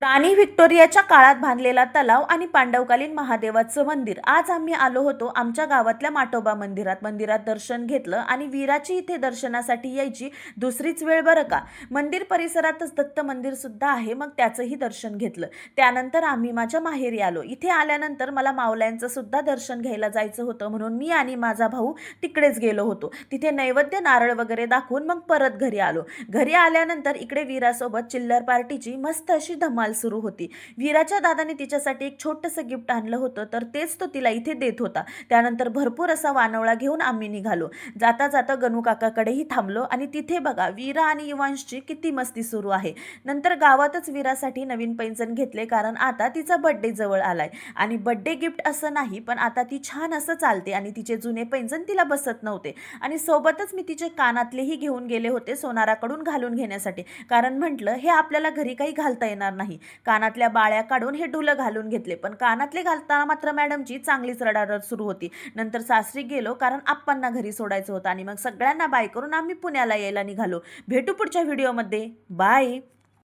राणी व्हिक्टोरियाच्या काळात बांधलेला तलाव आणि पांडवकालीन महादेवाचं मंदिर। आज आम्ही आलो होतो आमच्या गावातल्या माटोबा मंदिरात दर्शन घेतलं आणि वीराची इथे दर्शनासाठी यायची दुसरीच वेळ बरं का। मंदिर परिसरातच दत्त मंदिर सुद्धा आहे, मग त्याचंही दर्शन घेतलं। त्यानंतर आम्ही माझ्या माहेरी आलो। इथे आल्यानंतर मला मावल्यांचं सुद्धा दर्शन घ्यायला जायचं होतं, म्हणून मी आणि माझा भाऊ तिकडेच गेलो होतो। तिथे नैवेद्य नारळ वगैरे दाखवून मग परत घरी आलो। घरी आल्यानंतर इकडे वीरासोबत चिल्लर पार्टीची मस्त अशी धमाल सुरू होती। वीराच्या दादाने तिच्यासाठी एक छोटंसं गिफ्ट आणलं होतं, तर तेच तो तिला इथे देत होता। त्यानंतर भरपूर असा वानवळा घेऊन आम्ही निघालो। जाता जाता गणू काकाकडेही थांबलो आणि तिथे बघा वीरा आणि युवांशची किती मस्ती सुरू आहे। नंतर गावातच वीरासाठी नवीन पैंजण घेतले, कारण आता तिचा बर्थडे जवळ आलाय आणि बर्थडे गिफ्ट असं नाही, पण आता ती छान असं चालते आणि तिचे जुने पैंजण तिला बसत नव्हते। आणि सोबतच मी तिचे कानातलेही घेऊन गेले होते सोनाराकडून घालून घेण्यासाठी, कारण म्हटलं हे आपल्याला घरी काही घालता येणार नाही। कानातल्या बाळ्या काढून हे डुलं घालून घेतले, पण कानातले घालताना मात्र मॅडमची चांगलीच रडारड सुरू होती। नंतर सासरी गेलो, कारण आप्पांना घरी सोडायचं होतं आणि मग सगळ्यांना बाय करून आम्ही पुण्याला यायला निघालो। भेटू पुढच्या व्हिडिओमध्ये, बाय।